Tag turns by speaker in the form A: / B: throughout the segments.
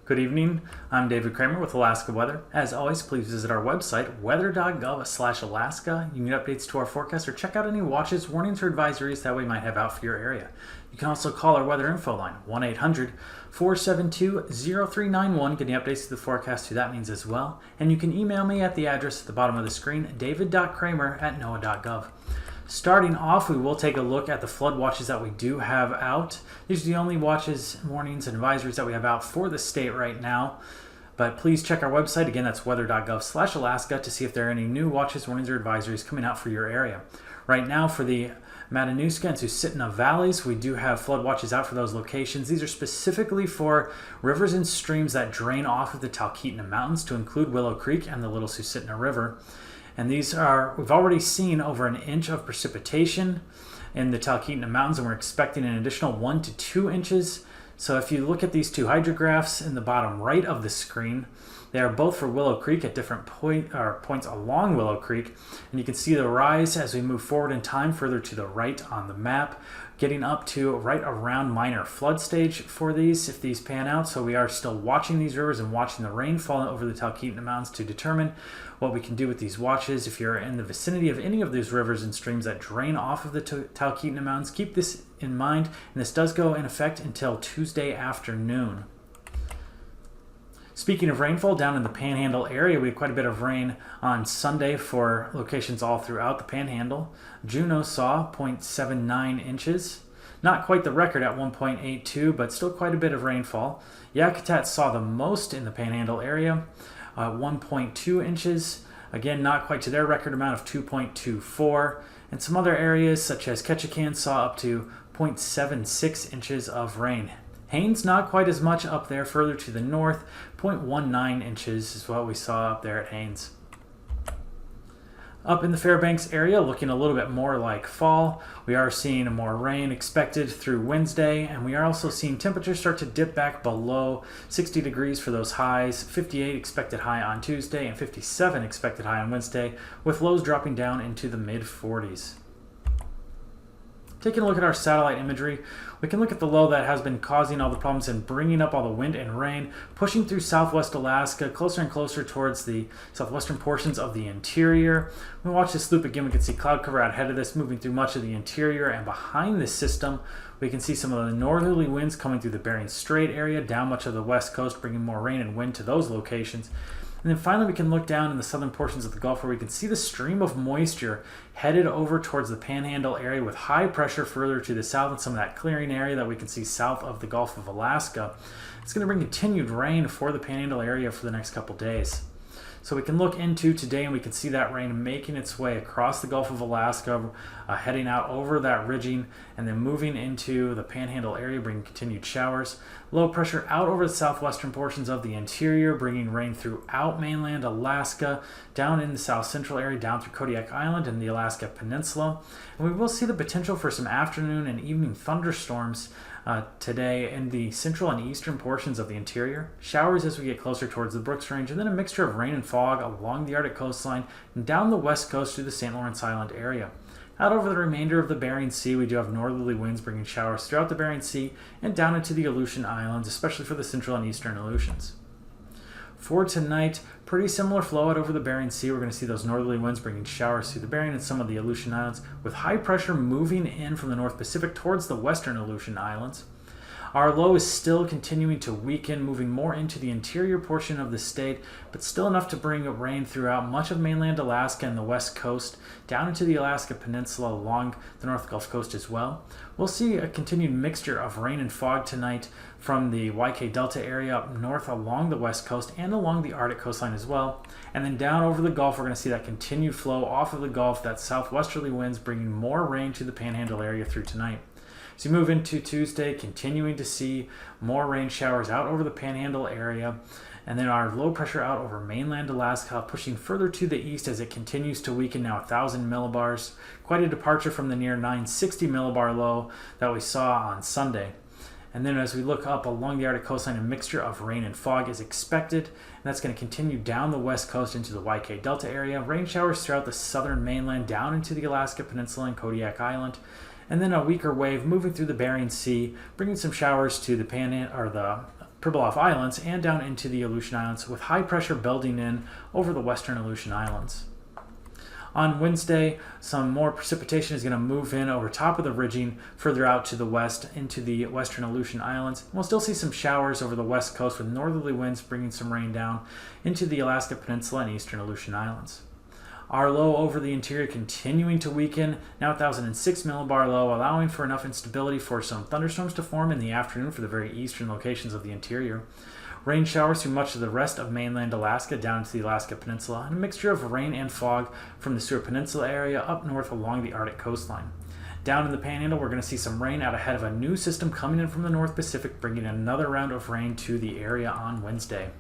A: Good evening, I'm David Kramer with Alaska Weather. As always, please visit our website, weather.gov/Alaska. You can get updates to our forecast or check out any watches, warnings, or advisories that we might have out for your area. You can also call our weather info line, 1-800-472-0391, getting updates to the forecast, who that means as well. And you can email me at the address at the bottom of the screen, david.kramer@noaa.gov. Starting off, we will take a look at the flood watches that we do have out. These are the only watches, warnings, and advisories that we have out for the state right now. But please check our website. Again, that's weather.gov/Alaska to see if there are any new watches, warnings, or advisories coming out for your area. Right now, for the Matanuska and Susitna valleys, we do have flood watches out for those locations. These are specifically for rivers and streams that drain off of the Talkeetna Mountains, to include Willow Creek and the Little Susitna River. And these are, we've already seen over 1 inch of precipitation in the Talkeetna Mountains, and we're expecting an additional 1 to 2 inches. So if you look at these two hydrographs in the bottom right of the screen, they are both for Willow Creek at different points along Willow Creek. And you can see the rise as we move forward in time further to the right on the map, getting up to right around minor flood stage for these if these pan out. So we are still watching these rivers and watching the rain fall over the Talkeetna Mountains to determine what we can do with these watches. If you're in the vicinity of any of these rivers and streams that drain off of the Talkeetna Mountains, keep this in mind. And this does go in effect until Tuesday afternoon. Speaking of rainfall, down in the Panhandle area, we had quite a bit of rain on Sunday for locations all throughout the Panhandle. Juneau saw 0.79 inches. Not quite the record at 1.82, but still quite a bit of rainfall. Yakutat saw the most in the Panhandle area, 1.2 inches. Again, not quite to their record amount of 2.24. And some other areas, such as Ketchikan, saw up to 0.76 inches of rain. Haines, not quite as much up there further to the north. 0.19 inches is what we saw up there at Haines. Up in the Fairbanks area, looking a little bit more like fall. We are seeing more rain expected through Wednesday, and we are also seeing temperatures start to dip back below 60 degrees for those highs. 58 expected high on Tuesday and 57 expected high on Wednesday, with lows dropping down into the mid-40s. Taking a look at our satellite imagery, we can look at the low that has been causing all the problems and bringing up all the wind and rain, pushing through southwest Alaska, closer and closer towards the southwestern portions of the interior. When we watch this loop again, we can see cloud cover out ahead of this, moving through much of the interior, and behind this system, we can see some of the northerly winds coming through the Bering Strait area, down much of the west coast, bringing more rain and wind to those locations. And then finally, we can look down in the southern portions of the Gulf, where we can see the stream of moisture headed over towards the Panhandle area, with high pressure further to the south and some of that clearing area that we can see south of the Gulf of Alaska. It's going to bring continued rain for the Panhandle area for the next couple days. So we can look into today, and we can see that rain making its way across the Gulf of Alaska, heading out over that ridging, and then moving into the Panhandle area, bringing continued showers. Low pressure out over the southwestern portions of the interior, bringing rain throughout mainland Alaska, down in the south central area, down through Kodiak Island and the Alaska Peninsula. And we will see the potential for some afternoon and evening thunderstorms today in the central and eastern portions of the interior. Showers as we get closer towards the Brooks Range, and then a mixture of rain and fog along the Arctic coastline and down the west coast through the St. Lawrence Island area. Out over the remainder of the Bering Sea, we do have northerly winds bringing showers throughout the Bering Sea and down into the Aleutian Islands, especially for the central and eastern Aleutians. For tonight, pretty similar flow out over the Bering Sea. We're going to see those northerly winds bringing showers through the Bering and some of the Aleutian Islands, with high pressure moving in from the North Pacific towards the western Aleutian Islands. Our low is still continuing to weaken, moving more into the interior portion of the state, but still enough to bring rain throughout much of mainland Alaska and the west coast, down into the Alaska Peninsula along the North Gulf Coast as well. We'll see a continued mixture of rain and fog tonight from the YK Delta area up north along the west coast and along the Arctic coastline as well. And then down over the Gulf, we're going to see that continued flow off of the Gulf, that southwesterly winds bringing more rain to the Panhandle area through tonight. As you move into Tuesday, continuing to see more rain showers out over the Panhandle area, and then our low pressure out over mainland Alaska, pushing further to the east as it continues to weaken, now 1,000 millibars. Quite a departure from the near 960 millibar low that we saw on Sunday. And then as we look up along the Arctic coastline, a mixture of rain and fog is expected, and that's going to continue down the west coast into the YK Delta area. Rain showers throughout the southern mainland, down into the Alaska Peninsula and Kodiak Island. And then a weaker wave moving through the Bering Sea, bringing some showers to the Pribilof Islands and down into the Aleutian Islands, with high pressure building in over the western Aleutian Islands. On Wednesday, some more precipitation is going to move in over top of the ridging further out to the west into the western Aleutian Islands. We'll still see some showers over the west coast with northerly winds bringing some rain down into the Alaska Peninsula and eastern Aleutian Islands. Our low over the interior continuing to weaken, now 1006 millibar low, allowing for enough instability for some thunderstorms to form in the afternoon for the very eastern locations of the interior. Rain showers through much of the rest of mainland Alaska down to the Alaska Peninsula, and a mixture of rain and fog from the Seward Peninsula area up north along the Arctic coastline. Down in the Panhandle, we're going to see some rain out ahead of a new system coming in from the North Pacific, bringing another round of rain to the area on Wednesday.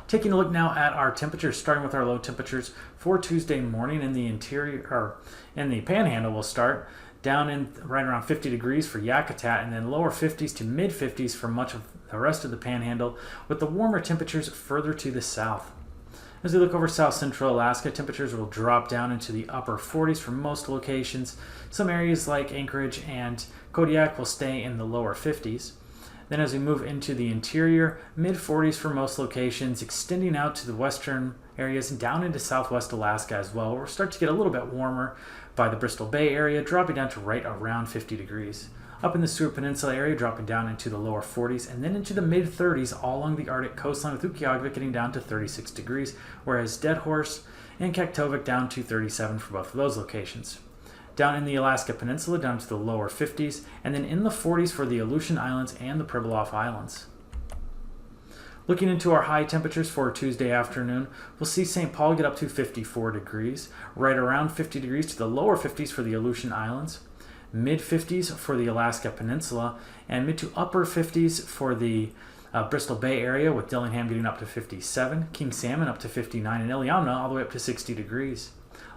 A: Taking a look now at our temperatures, starting with our low temperatures for Tuesday morning in the interior, or in the Panhandle, we'll start down in right around 50 degrees for Yakutat, and then lower 50s to mid 50s for much of the rest of the Panhandle, with the warmer temperatures further to the south. As we look over south central Alaska, temperatures will drop down into the upper 40s for most locations. Some areas like Anchorage and Kodiak will stay in the lower 50s. Then as we move into the interior, mid 40s for most locations, extending out to the western areas and down into southwest Alaska as well. We'll start to get a little bit warmer by the Bristol Bay area, dropping down to right around 50 degrees. Up in the Seward Peninsula area, dropping down into the lower 40s, and then into the mid 30s all along the Arctic coastline, with Utqiagvik getting down to 36 degrees, whereas Dead Horse and Kaktovik down to 37 for both of those locations. Down in the Alaska Peninsula, down to the lower 50s, and then in the 40s for the Aleutian Islands and the Pribilof Islands. Looking into our high temperatures for Tuesday afternoon, we'll see St. Paul get up to 54 degrees, right around 50 degrees to the lower 50s for the Aleutian Islands, mid 50s for the Alaska Peninsula, and mid to upper 50s for the Bristol Bay area, with Dillingham getting up to 57, King Salmon up to 59, and Iliamna all the way up to 60 degrees.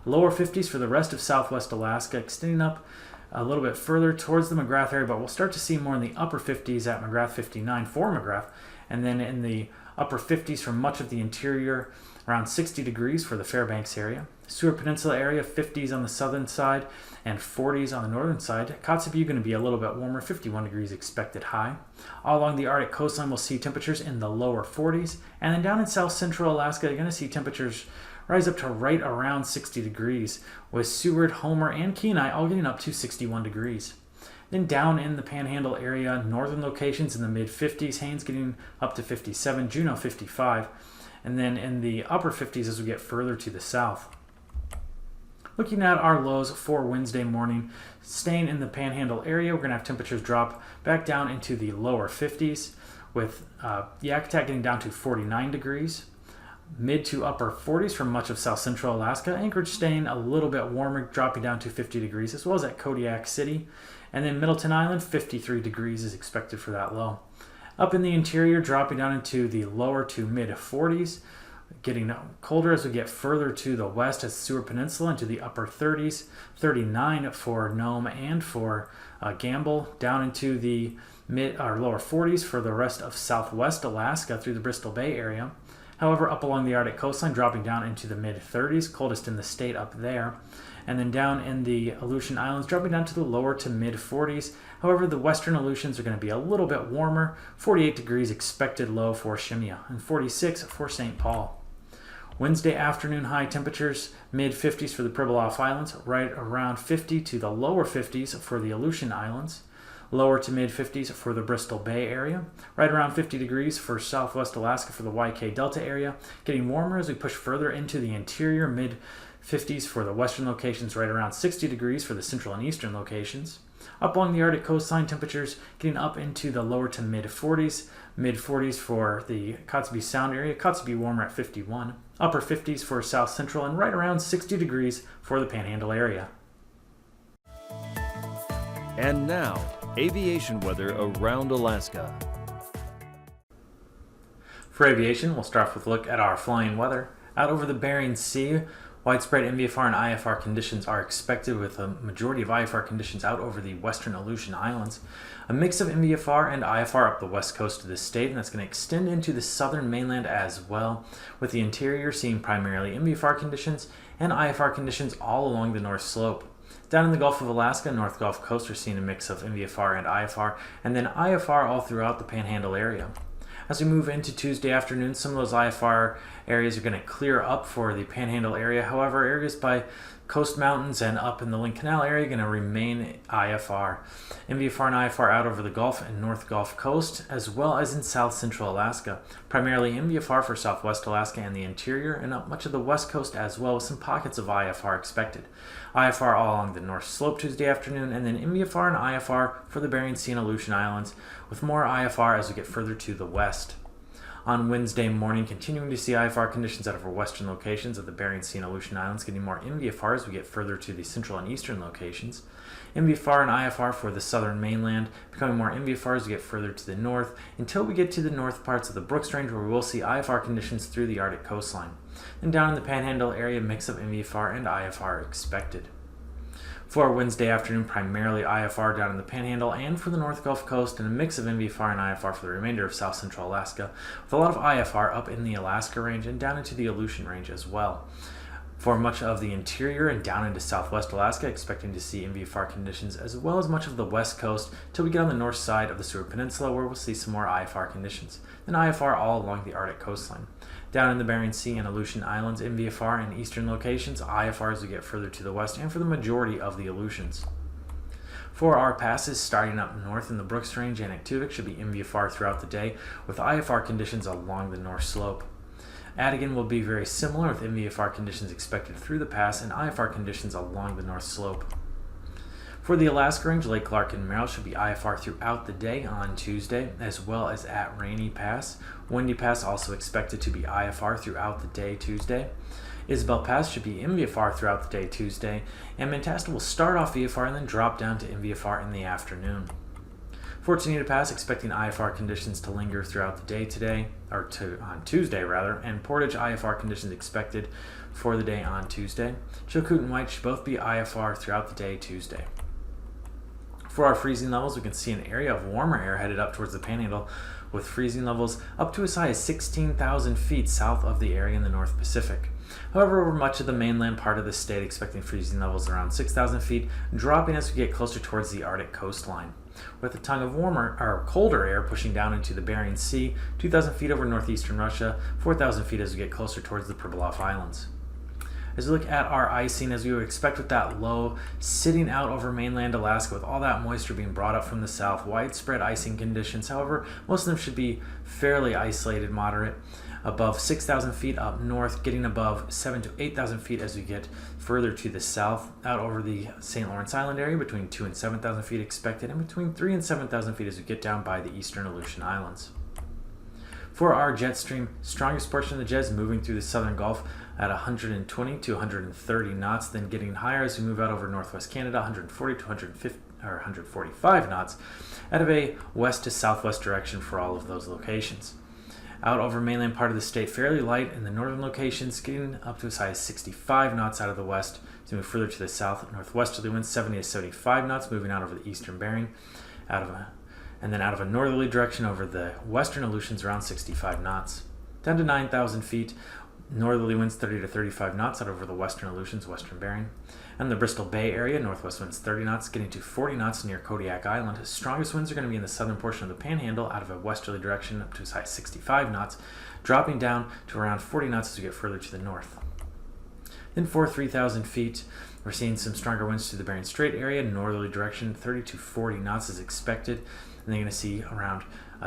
A: Lower 50s for the rest of southwest Alaska, extending up a little bit further towards the McGrath area, but we'll start to see more in the upper 50s at McGrath 59 for McGrath, and then in the upper 50s for much of the interior, around 60 degrees for the Fairbanks area. Seward Peninsula area, 50s on the southern side and 40s on the northern side. Kotzebue going to be a little bit warmer, 51 degrees expected high. All along the Arctic coastline, we'll see temperatures in the lower 40s, and then down in south central Alaska, you're going to see temperatures rise up to right around 60 degrees, with Seward, Homer, and Kenai all getting up to 61 degrees. Then down in the Panhandle area, northern locations in the mid-50s, Haines getting up to 57, Juneau 55, and then in the upper 50s as we get further to the south. Looking at our lows for Wednesday morning, staying in the Panhandle area, we're going to have temperatures drop back down into the lower 50s, with Yakutat getting down to 49 degrees. Mid to upper 40s for much of south central Alaska. Anchorage staying a little bit warmer, dropping down to 50 degrees, as well as at Kodiak City. And then Middleton Island, 53 degrees is expected for that low. Up in the interior, dropping down into the lower to mid 40s, getting colder as we get further to the west at the Seward Peninsula into the upper 30s, 39 for Nome and for Gamble, down into the mid or lower 40s for the rest of southwest Alaska through the Bristol Bay area. However, up along the Arctic coastline, dropping down into the mid-30s, coldest in the state up there. And then down in the Aleutian Islands, dropping down to the lower to mid-40s. However, the western Aleutians are going to be a little bit warmer, 48 degrees expected low for Shemya, and 46 for St. Paul. Wednesday afternoon high temperatures, mid-50s for the Pribilof Islands, right around 50 to the lower 50s for the Aleutian Islands. Lower to mid 50s for the Bristol Bay area, right around 50 degrees for southwest Alaska for the YK Delta area, getting warmer as we push further into the interior, mid 50s for the western locations, right around 60 degrees for the central and eastern locations. Up along the Arctic coastline, temperatures getting up into the lower to mid 40s for the Kotzebue Sound area, Kotzebue warmer at 51, upper 50s for south central, and right around 60 degrees for the Panhandle area.
B: And now, aviation weather around Alaska.
A: For aviation, we'll start off with a look at our flying weather. Out over the Bering Sea, widespread MVFR and IFR conditions are expected, with a majority of IFR conditions out over the western Aleutian Islands. A mix of MVFR and IFR up the west coast of the state, and that's going to extend into the southern mainland as well, with the interior seeing primarily MVFR conditions and IFR conditions all along the north slope. Down in the Gulf of Alaska, North Gulf Coast, we're seeing a mix of MVFR and IFR, and then IFR all throughout the Panhandle area. As we move into Tuesday afternoon, some of those IFR areas are going to clear up for the Panhandle area. However, areas by Coast Mountains and up in the Lynn Canal area are going to remain IFR. MVFR and IFR out over the Gulf and North Gulf Coast, as well as in South Central Alaska. Primarily MVFR for Southwest Alaska and the interior, and up much of the West Coast as well, with some pockets of IFR expected. IFR all along the North Slope Tuesday afternoon, and then MVFR and IFR for the Bering Sea and Aleutian Islands, with more IFR as we get further to the west. On Wednesday morning, continuing to see IFR conditions out of our western locations of the Bering Sea and Aleutian Islands, getting more MVFR as we get further to the central and eastern locations. MVFR and IFR for the southern mainland, becoming more MVFR as we get further to the north, until we get to the north parts of the Brooks Range, where we will see IFR conditions through the Arctic coastline. Then down in the Panhandle area, mix of MVFR and IFR expected. For Wednesday afternoon, primarily IFR down in the Panhandle and for the North Gulf Coast, and a mix of MVFR and IFR for the remainder of South Central Alaska, with a lot of IFR up in the Alaska Range and down into the Aleutian Range as well. For much of the interior and down into Southwest Alaska, expecting to see MVFR conditions, as well as much of the West Coast, till we get on the north side of the Seward Peninsula, where we'll see some more IFR conditions. Then IFR all along the Arctic coastline. Down in the Bering Sea and Aleutian Islands, MVFR in eastern locations, IFR as we get further to the west, and for the majority of the Aleutians. For our passes starting up north in the Brooks Range and AKwx should be MVFR throughout the day, with IFR conditions along the north slope. Adigan will be very similar, with MVFR conditions expected through the pass and IFR conditions along the north slope. For the Alaska Range, Lake Clark and Merrill should be IFR throughout the day on Tuesday, as well as at Rainy Pass. Windy Pass also expected to be IFR throughout the day Tuesday. Isabel Pass should be MVFR throughout the day Tuesday, and Mentasta will start off VFR and then drop down to MVFR in the afternoon. For Tenita Pass, expecting IFR conditions to linger throughout the day today, on Tuesday rather, and Portage IFR conditions expected for the day on Tuesday. Chilkoot and White should both be IFR throughout the day Tuesday. For our freezing levels, we can see an area of warmer air headed up towards the Panhandle, with freezing levels up to as high as 16,000 feet south of the area in the North Pacific. However, over much of the mainland part of the state, expecting freezing levels around 6,000 feet, dropping as we get closer towards the Arctic coastline, with a tongue of colder air pushing down into the Bering Sea, 2,000 feet over northeastern Russia, 4,000 feet as we get closer towards the Pribilof Islands. As we look at our icing, as we would expect with that low sitting out over mainland Alaska, with all that moisture being brought up from the south, widespread icing conditions. However, most of them should be fairly isolated, moderate, above 6,000 feet up north, getting above 7,000 to 8,000 feet as we get further to the south, out over the St. Lawrence Island area, between 2,000 and 7,000 feet expected, and between 3,000 and 7,000 feet as we get down by the eastern Aleutian Islands. For our jet stream, strongest portion of the jet is moving through the southern Gulf at 120 to 130 knots, then getting higher as we move out over northwest Canada, 140 to 145 knots, out of a west to southwest direction for all of those locations. Out over mainland part of the state, fairly light in the northern locations, getting up to as high as 65 knots out of the west. As we move further to the south, northwesterly winds 70 to 75 knots, moving out over the eastern Bering, and then out of a northerly direction over the western Aleutians around 65 knots. Down to 9,000 feet, northerly winds 30 to 35 knots out over the western Aleutians, western Bering. And the Bristol Bay area, northwest winds 30 knots, getting to 40 knots near Kodiak Island. Strongest winds are going to be in the southern portion of the Panhandle out of a westerly direction up to as high as 65 knots, dropping down to around 40 knots as we get further to the north. Then for 3,000 feet, we're seeing some stronger winds to the Bering Strait area, northerly direction, 30 to 40 knots is expected. And they're going to see around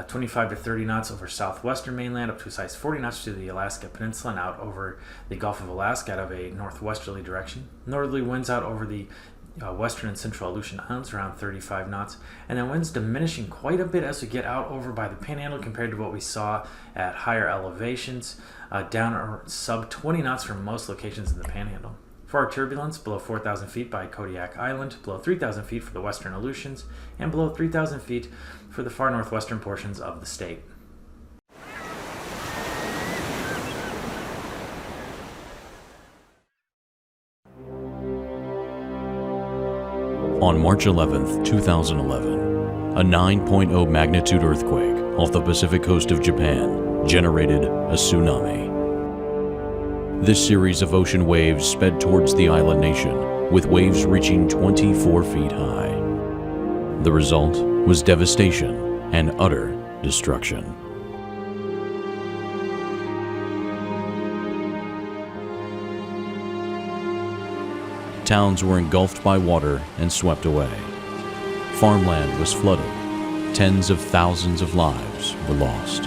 A: 25 to 30 knots over southwestern mainland, up to as high as 40 knots to the Alaska Peninsula and out over the Gulf of Alaska out of a northwesterly direction. Northerly winds out over the western and central Aleutian Islands around 35 knots. And then winds diminishing quite a bit as we get out over by the Panhandle compared to what we saw at higher elevations, down sub 20 knots for most locations in the Panhandle. For our turbulence, below 4,000 feet by Kodiak Island, below 3,000 feet for the western Aleutians, and below 3,000 feet for the far northwestern portions of the state.
B: On March 11, 2011, a 9.0 magnitude earthquake off the Pacific coast of Japan generated a tsunami. This series of ocean waves sped towards the island nation, with waves reaching 24 feet high. The result was devastation and utter destruction. Towns were engulfed by water and swept away. Farmland was flooded. Tens of thousands of lives were lost.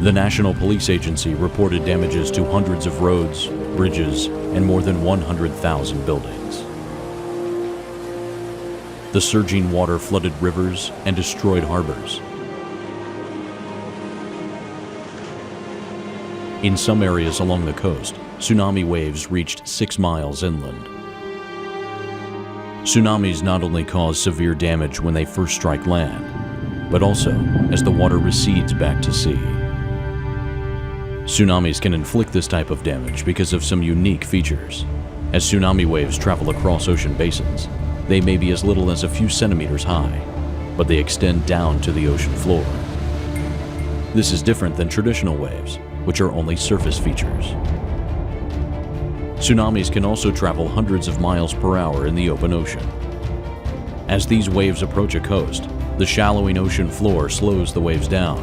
B: The National Police Agency reported damages to hundreds of roads, bridges, and more than 100,000 buildings. The surging water flooded rivers and destroyed harbors. In some areas along the coast, tsunami waves reached 6 miles inland. Tsunamis not only cause severe damage when they first strike land, but also as the water recedes back to sea. Tsunamis can inflict this type of damage because of some unique features. As tsunami waves travel across ocean basins, they may be as little as a few centimeters high, but they extend down to the ocean floor. This is different than traditional waves, which are only surface features. Tsunamis can also travel hundreds of miles per hour in the open ocean. As these waves approach a coast, the shallowing ocean floor slows the waves down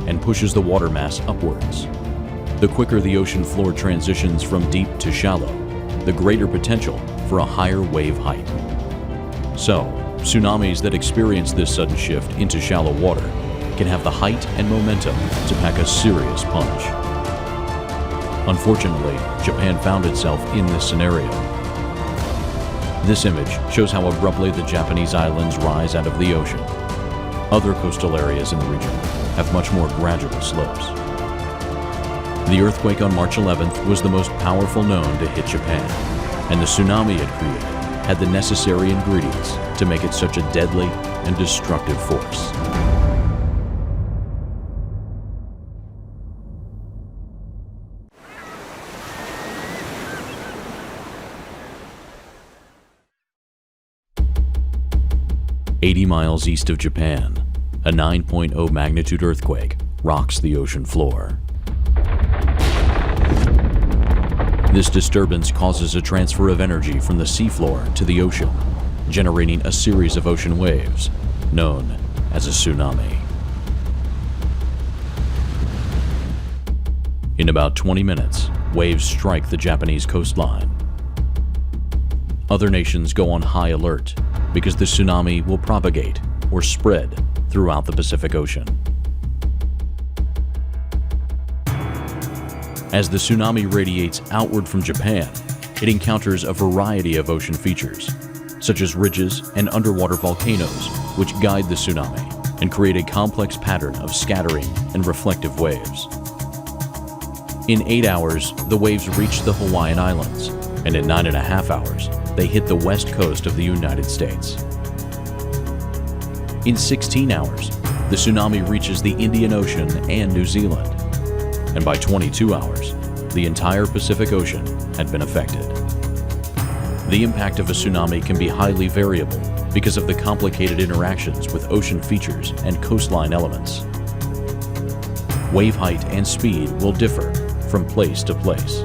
B: and pushes the water mass upwards. The quicker the ocean floor transitions from deep to shallow, the greater potential for a higher wave height. So, tsunamis that experience this sudden shift into shallow water can have the height and momentum to pack a serious punch. Unfortunately, Japan found itself in this scenario. This image shows how abruptly the Japanese islands rise out of the ocean. Other coastal areas in the region have much more gradual slopes. The earthquake on March 11th was the most powerful known to hit Japan, and the tsunami it created had the necessary ingredients to make it such a deadly and destructive force. "80 miles east of Japan, a 9.0 magnitude earthquake rocks the ocean floor. This disturbance causes a transfer of energy from the seafloor to the ocean, generating a series of ocean waves, known as a tsunami. In about 20 minutes, waves strike the Japanese coastline. Other nations go on high alert because the tsunami will propagate or spread throughout the Pacific Ocean. As the tsunami radiates outward from Japan, it encounters a variety of ocean features, such as ridges and underwater volcanoes, which guide the tsunami and create a complex pattern of scattering and reflective waves. In 8 hours, the waves reach the Hawaiian Islands, and in 9.5 hours, they hit the west coast of the United States. In 16 hours, the tsunami reaches the Indian Ocean and New Zealand, and by 22 hours, the entire Pacific Ocean had been affected. The impact of a tsunami can be highly variable because of the complicated interactions with ocean features and coastline elements. Wave height and speed will differ from place to place.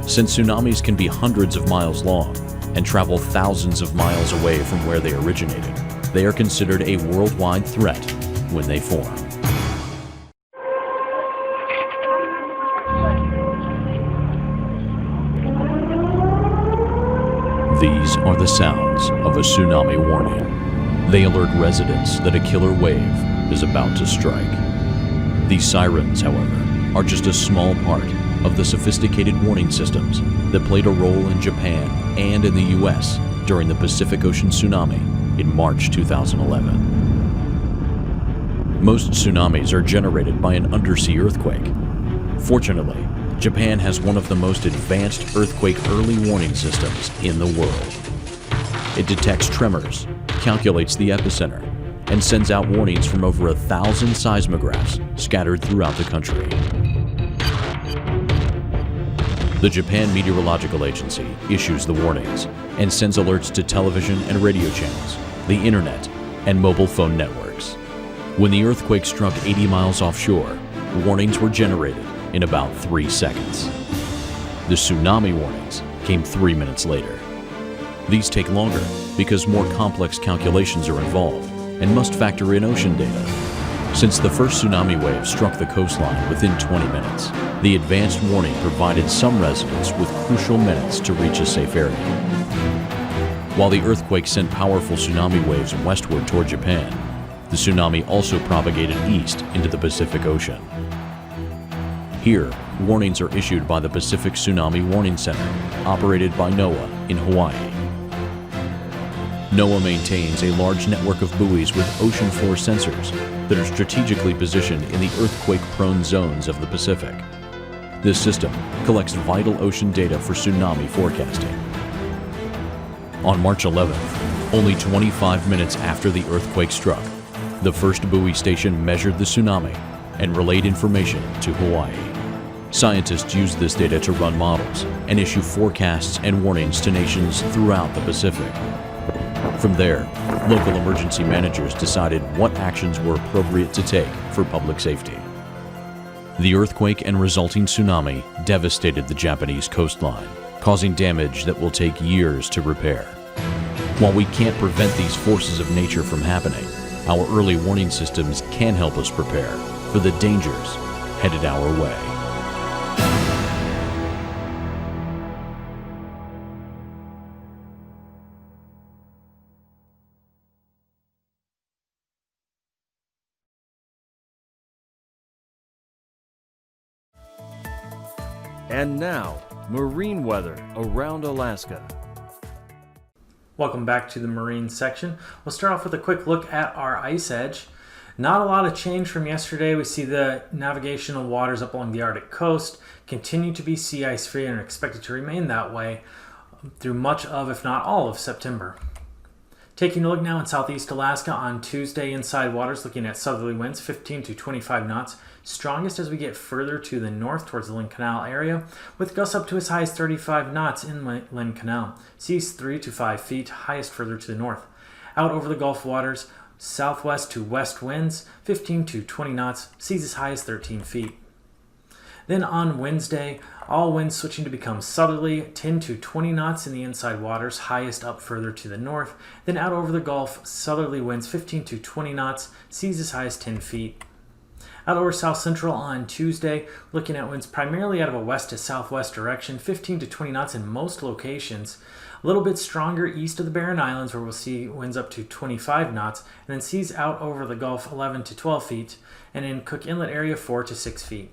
B: Since tsunamis can be hundreds of miles long and travel thousands of miles away from where they originated, they are considered a worldwide threat when they form. These are the sounds of a tsunami warning. They alert residents that a killer wave is about to strike. These sirens, however, are just a small part of the sophisticated warning systems that played a role in Japan and in the US during the Pacific Ocean tsunami in March 2011. Most tsunamis are generated by an undersea earthquake. Fortunately, Japan has one of the most advanced earthquake early warning systems in the world. It detects tremors, calculates the epicenter, and sends out warnings from over 1,000 seismographs scattered throughout the country. The Japan Meteorological Agency issues the warnings and sends alerts to television and radio channels, the internet, and mobile phone networks. When the earthquake struck 80 miles offshore, warnings were generated in about 3 seconds. The tsunami warnings came 3 minutes later. These take longer because more complex calculations are involved and must factor in ocean data. Since the first tsunami wave struck the coastline within 20 minutes, the advanced warning provided some residents with crucial minutes to reach a safe area. While the earthquake sent powerful tsunami waves westward toward Japan, the tsunami also propagated east into the Pacific Ocean. Here, warnings are issued by the Pacific Tsunami Warning Center, operated by NOAA in Hawaii. NOAA maintains a large network of buoys with ocean floor sensors that are strategically positioned in the earthquake-prone zones of the Pacific. This system collects vital ocean data for tsunami forecasting. On March 11th, only 25 minutes after the earthquake struck, the first buoy station measured the tsunami and relayed information to Hawaii. Scientists used this data to run models and issue forecasts and warnings to nations throughout the Pacific. From there, local emergency managers decided what actions were appropriate to take for public safety. The earthquake and resulting tsunami devastated the Japanese coastline, causing damage that will take years to repair. While we can't prevent these forces of nature from happening, our early warning systems can help us prepare for the dangers headed our way.
C: And now, marine weather around Alaska.
A: Welcome back to the marine section. We'll start off with a quick look at our ice edge. Not a lot of change from yesterday. We see the navigational waters up along the Arctic coast continue to be sea ice free and are expected to remain that way through much of, if not all of, September. Taking a look now in southeast Alaska on Tuesday, inside waters looking at southerly winds 15 to 25 knots, strongest as we get further to the north towards the Lynn Canal area, with gusts up to as high as 35 knots in Lynn Canal. Seas 3 to 5 feet, highest further to the north. Out over the Gulf waters, southwest to west winds 15 to 20 knots, seas as high as 13 feet. Then on Wednesday, all winds switching to become southerly, 10 to 20 knots in the inside waters, highest up further to the north. Then out over the Gulf, southerly winds 15 to 20 knots, seas as high as 10 feet. Out over South Central on Tuesday, looking at winds primarily out of a west to southwest direction, 15 to 20 knots in most locations. A little bit stronger east of the Barren Islands, where we'll see winds up to 25 knots, and then seas out over the Gulf 11 to 12 feet, and in Cook Inlet area 4 to 6 feet.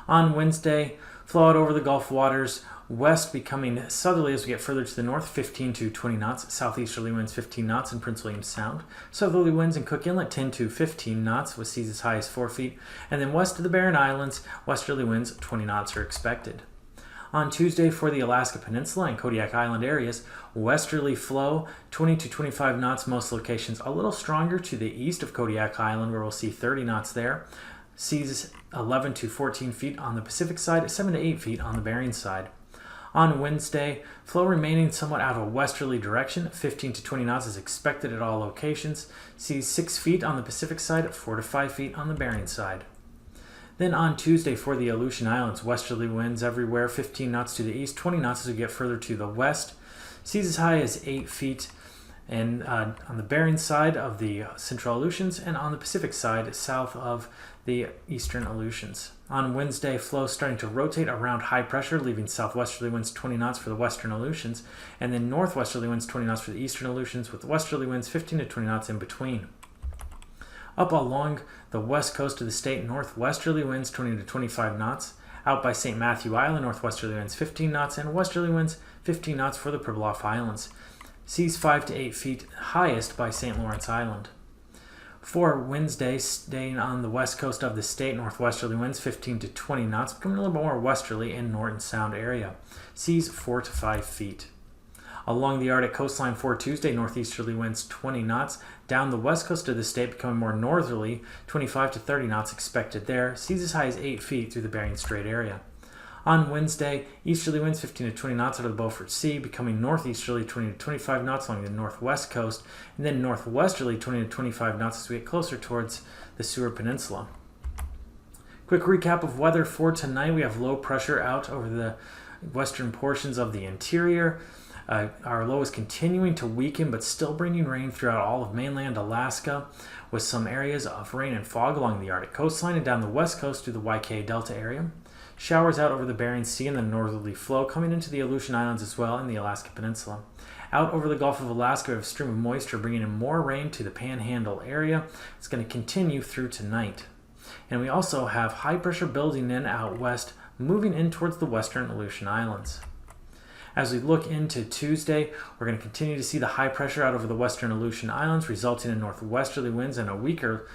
A: On Wednesday, flow out over the Gulf waters, west becoming southerly as we get further to the north, 15 to 20 knots. Southeasterly winds 15 knots in Prince William Sound. Southerly winds in Cook Inlet 10 to 15 knots with seas as high as 4 feet. And then west of the Barren Islands, westerly winds 20 knots are expected. On Tuesday for the Alaska Peninsula and Kodiak Island areas, westerly flow 20 to 25 knots most locations. A little stronger to the east of Kodiak Island, where we'll see 30 knots there. Seas 11 to 14 feet on the Pacific side, 7 to 8 feet on the Bering side. On Wednesday, flow remaining somewhat out of a westerly direction, 15 to 20 knots is expected at all locations. Seas 6 feet on the Pacific side, 4 to 5 feet on the Bering side. Then on Tuesday for the Aleutian Islands, westerly winds everywhere, 15 knots to the east, 20 knots as we get further to the west. Seas as high as 8 feet and on the Bering side of the Central Aleutians, and on the Pacific side south of the Eastern Aleutians. On Wednesday, flow starting to rotate around high pressure, leaving southwesterly winds 20 knots for the Western Aleutians, and then northwesterly winds 20 knots for the Eastern Aleutians, with westerly winds 15 to 20 knots in between. Up along the west coast of the state, northwesterly winds 20 to 25 knots. Out by St. Matthew Island, northwesterly winds 15 knots, and westerly winds 15 knots for the Pribilof Islands. Seas 5 to 8 feet, highest by St. Lawrence Island. For Wednesday, staying on the west coast of the state, northwesterly winds 15 to 20 knots, becoming a little bit more westerly in Norton Sound area. Seas 4 to 5 feet. Along the Arctic coastline for Tuesday, northeasterly winds 20 knots. Down the west coast of the state, becoming more northerly, 25 to 30 knots expected there. Seas as high as 8 feet through the Bering Strait area. On Wednesday, easterly winds 15 to 20 knots out of the Beaufort Sea, becoming northeasterly 20 to 25 knots along the northwest coast, and then northwesterly 20 to 25 knots as we get closer towards the Seward Peninsula. Quick recap of weather for tonight. We have low pressure out over the western portions of the interior. Our low is continuing to weaken, but still bringing rain throughout all of mainland Alaska, with some areas of rain and fog along the Arctic coastline and down the west coast to the YK Delta area. Showers out over the Bering Sea and the northerly flow coming into the Aleutian Islands as well and the Alaska Peninsula. Out over the Gulf of Alaska, we have a stream of moisture bringing in more rain to the Panhandle area. It's going to continue through tonight. And we also have high pressure building in out west, moving in towards the western Aleutian Islands. As we look into Tuesday, we're going to continue to see the high pressure out over the western Aleutian Islands, resulting in northwesterly winds and a weaker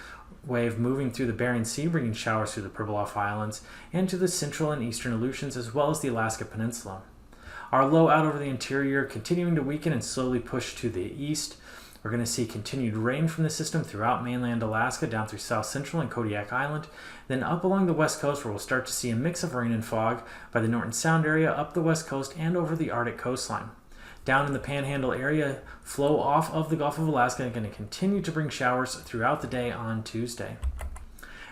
A: wave moving through the Bering Sea, bringing showers through the Pribilof Islands and to the central and eastern Aleutians, as well as the Alaska Peninsula. Our low out over the interior continuing to weaken and slowly push to the east. We're going to see continued rain from the system throughout mainland Alaska, down through south central and Kodiak Island, then up along the west coast where we'll start to see a mix of rain and fog by the Norton Sound area, up the west coast, and over the Arctic coastline. Down in the Panhandle area, flow off of the Gulf of Alaska and going to continue to bring showers throughout the day on Tuesday.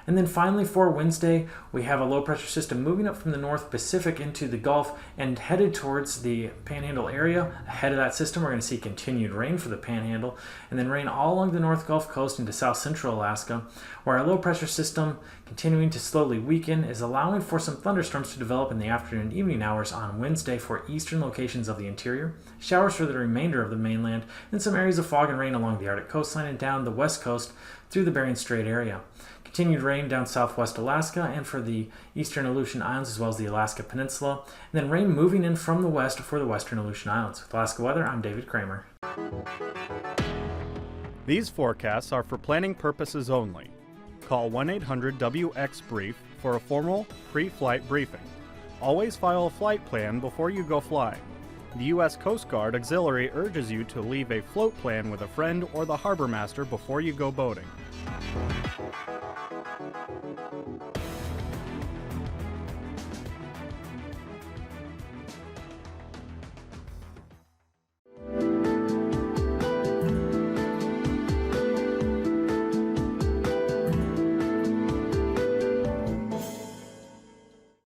A: And then finally for Wednesday, we have a low pressure system moving up from the North Pacific into the Gulf and headed towards the Panhandle area. Ahead of that system, we're going to see continued rain for the Panhandle and then rain all along the North Gulf Coast into south central Alaska, where our low pressure system, continuing to slowly weaken, is allowing for some thunderstorms to develop in the afternoon and evening hours on Wednesday for eastern locations of the interior, showers for the remainder of the mainland, and some areas of fog and rain along the Arctic coastline and down the west coast through the Bering Strait area. Continued rain down southwest Alaska and for the eastern Aleutian Islands as well as the Alaska Peninsula, and then rain moving in from the west for the western Aleutian Islands. With Alaska Weather, I'm David Kramer.
D: These forecasts are for planning purposes only. Call 1-800-WX-BRIEF for a formal pre-flight briefing. Always file a flight plan before you go flying. The U.S. Coast Guard Auxiliary urges you to leave a float plan with a friend or the harbor master before you go boating.